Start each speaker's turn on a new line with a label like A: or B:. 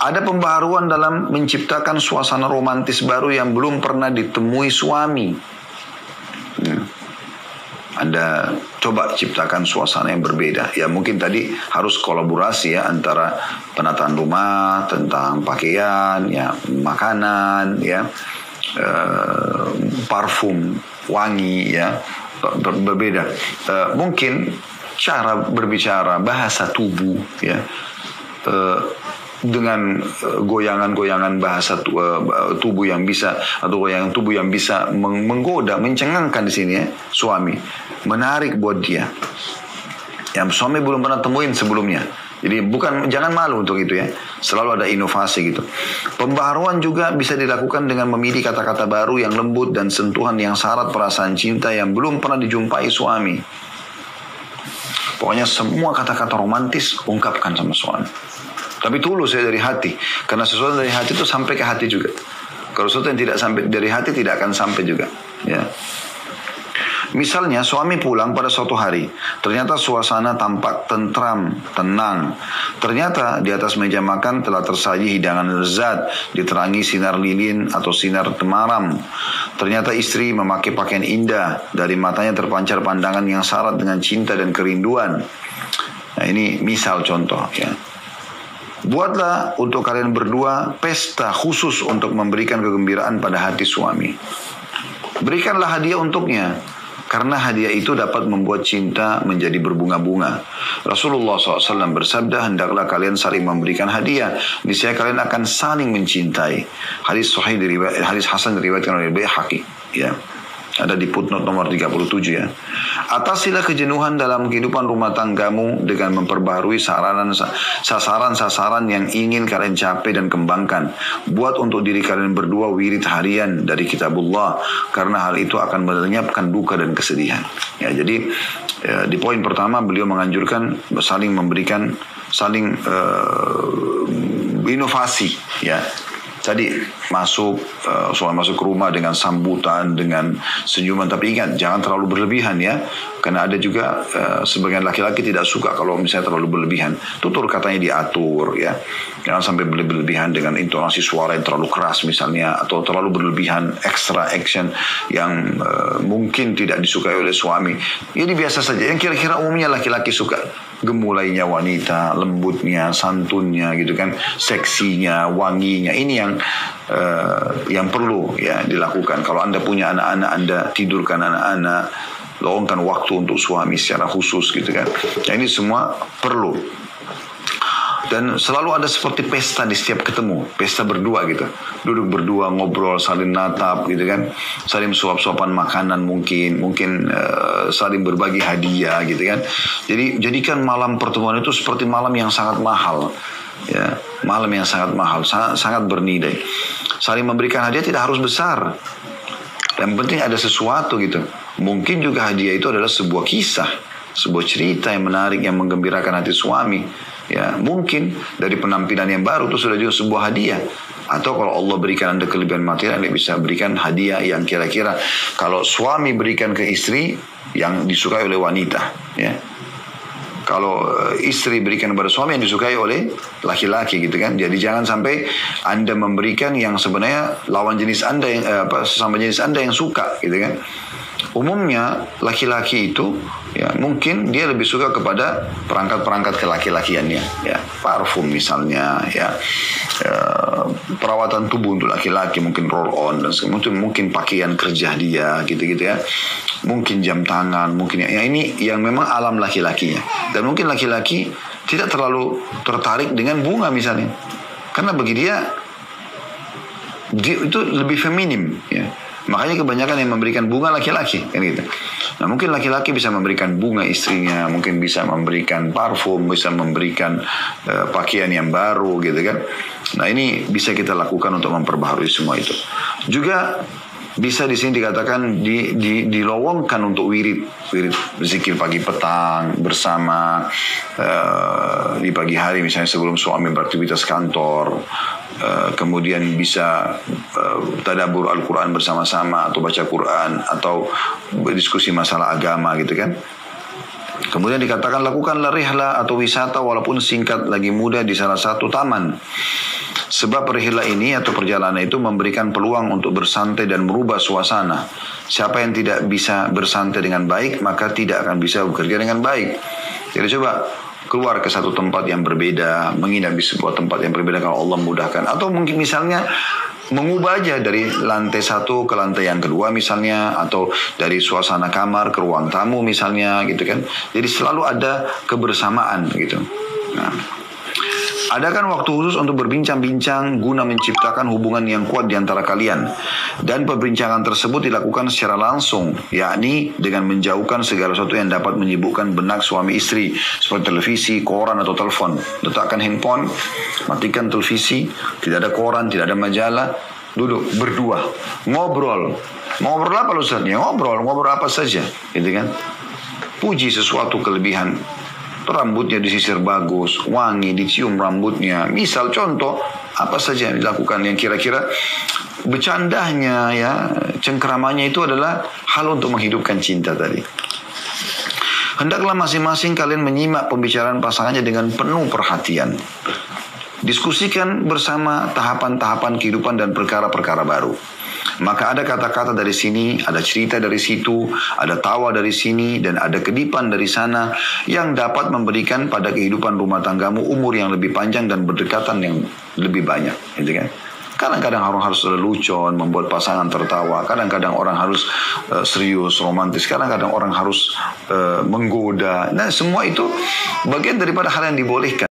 A: Ada pembaharuan dalam menciptakan suasana romantis baru yang belum pernah ditemui suami. Anda coba ciptakan suasana yang berbeda. Ya mungkin tadi harus kolaborasi ya antara penataan rumah, tentang pakaian, ya makanan, ya parfum, wangi, ya berbeda. Mungkin cara berbicara, bahasa tubuh, ya. Dengan goyangan-goyangan bahasa tubuh yang bisa, atau goyangan tubuh yang bisa menggoda, mencengangkan di sini ya, suami, menarik buat dia, yang suami belum pernah temuin sebelumnya. Jadi jangan malu untuk itu ya, selalu ada inovasi gitu. Pembaharuan juga bisa dilakukan dengan memilih kata-kata baru yang lembut dan sentuhan yang syarat perasaan cinta yang belum pernah dijumpai suami. Pokoknya semua kata-kata romantis ungkapkan sama suami. Tapi tulus ya, dari hati. Karena sesuatu dari hati itu sampai ke hati juga. Kalau sesuatu yang tidak sampai dari hati tidak akan sampai juga. Ya. Misalnya suami pulang pada suatu hari, ternyata suasana tampak tentram, tenang. Ternyata di atas meja makan telah tersaji hidangan lezat, diterangi sinar lilin atau sinar temaram. Ternyata istri memakai pakaian indah, dari matanya terpancar pandangan yang syarat dengan cinta dan kerinduan. Nah ini misal contoh ya. Buatlah untuk kalian berdua pesta khusus untuk memberikan kegembiraan pada hati suami. Berikanlah hadiah untuknya, karena hadiah itu dapat membuat cinta menjadi berbunga-bunga. Rasulullah SAW bersabda, hendaklah kalian saling memberikan hadiah, niscaya kalian akan saling mencintai. Hadis sahih hadis hasan diriwayatkan oleh Baihaqi. Ya. Ada di footnote nomor 37 ya. Atasilah kejenuhan dalam kehidupan rumah tanggamu dengan memperbaharui sasaran-sasaran yang ingin kalian capai dan kembangkan. Buat untuk diri kalian berdua wirid harian dari kitabullah, karena hal itu akan melenyapkan duka dan kesedihan. Ya, jadi di poin pertama beliau menganjurkan saling memberikan, saling inovasi ya. Tadi soal masuk ke rumah dengan sambutan, dengan senyuman. Tapi ingat, jangan terlalu berlebihan ya. Karena ada juga sebagian laki-laki tidak suka kalau misalnya terlalu berlebihan. Tutur katanya diatur ya. Jangan sampai berlebihan dengan intonasi suara yang terlalu keras misalnya. Atau terlalu berlebihan extra action yang mungkin tidak disukai oleh suami. Ini biasa saja. Yang kira-kira umumnya laki-laki suka. Gemulainya wanita, lembutnya, santunnya gitu kan, seksinya, wanginya. Ini yang perlu ya dilakukan. Kalau Anda punya anak-anak, Anda tidurkan anak-anak, luangkan waktu untuk suami secara khusus gitu kan. Nah, ini semua perlu. Dan selalu ada seperti pesta di setiap ketemu, pesta berdua gitu, duduk berdua ngobrol, saling natap gitu kan, saling suap-suapan makanan mungkin saling berbagi hadiah gitu kan. Jadi jadikan malam pertemuan itu seperti malam yang sangat mahal ya, malam yang sangat mahal, sangat bernilai. Saling memberikan hadiah tidak harus besar, yang penting ada sesuatu gitu. Mungkin juga hadiah itu adalah sebuah kisah, sebuah cerita yang menarik, yang menggembirakan hati suami. Ya, mungkin dari penampilan yang baru itu sudah juga sebuah hadiah. Atau kalau Allah berikan Anda kelebihan material, Anda bisa berikan hadiah yang kira-kira kalau suami berikan ke istri yang disukai oleh wanita ya. Kalau istri berikan kepada suami yang disukai oleh laki-laki gitu kan. Jadi jangan sampai Anda memberikan yang sebenarnya lawan jenis Anda yang sesama jenis Anda yang suka gitu kan. Umumnya laki-laki itu ya mungkin dia lebih suka kepada perangkat-perangkat kelaki-lakiannya ya, parfum misalnya ya, perawatan tubuh untuk laki-laki, mungkin roll on dan mungkin pakaian kerja dia gitu-gitu ya, mungkin jam tangan, mungkin ya ini yang memang alam laki-lakinya. Dan mungkin laki-laki tidak terlalu tertarik dengan bunga misalnya, karena bagi dia itu lebih feminim ya. Makanya kebanyakan yang memberikan bunga laki-laki kan gitu. Nah mungkin laki-laki bisa memberikan bunga istrinya, mungkin bisa memberikan parfum, bisa memberikan pakaian yang baru gitu kan. Nah ini bisa kita lakukan untuk memperbaharui semua itu. Juga bisa di sini dikatakan dilowongkan untuk wirid zikir pagi petang bersama di pagi hari misalnya sebelum suami beraktivitas kantor. Kemudian bisa tadabbur Al-Quran bersama-sama atau baca Quran atau berdiskusi masalah agama gitu kan. Kemudian dikatakan lakukanlah rihlah atau wisata walaupun singkat lagi muda di salah satu taman. Sebab rihlah ini atau perjalanan itu memberikan peluang untuk bersantai dan merubah suasana. Siapa yang tidak bisa bersantai dengan baik maka tidak akan bisa bekerja dengan baik. Jadi coba keluar ke satu tempat yang berbeda, menginap di sebuah tempat yang berbeda kalau Allah mudahkan. Atau mungkin misalnya mengubah aja dari lantai satu ke lantai yang kedua misalnya, atau dari suasana kamar ke ruang tamu misalnya gitu kan. Jadi selalu ada kebersamaan gitu. Nah, adakan waktu khusus untuk berbincang-bincang guna menciptakan hubungan yang kuat di antara kalian. Dan perbincangan tersebut dilakukan secara langsung, yakni dengan menjauhkan segala sesuatu yang dapat menyibukkan benak suami istri, seperti televisi, koran, atau telepon. Letakkan handphone, matikan televisi, tidak ada koran, tidak ada majalah, duduk berdua, ngobrol. Ngobrol apa Ustaz? Ya ngobrol apa saja, gitu kan. Puji sesuatu kelebihan. Rambutnya disisir bagus, wangi, dicium rambutnya. Misal contoh, apa saja yang dilakukan yang kira-kira bercandanya ya, cengkeramannya itu adalah hal untuk menghidupkan cinta tadi. Hendaklah masing-masing kalian menyimak pembicaraan pasangannya dengan penuh perhatian. Diskusikan bersama tahapan-tahapan kehidupan dan perkara-perkara baru. Maka ada kata-kata dari sini, ada cerita dari situ, ada tawa dari sini, dan ada kedipan dari sana yang dapat memberikan pada kehidupan rumah tanggamu umur yang lebih panjang dan berdekatan yang lebih banyak, gitu kan? Kadang-kadang orang harus lelucon, membuat pasangan tertawa. Kadang-kadang orang harus serius, romantis. Kadang-kadang orang harus menggoda. Nah, semua itu bagian daripada hal yang dibolehkan.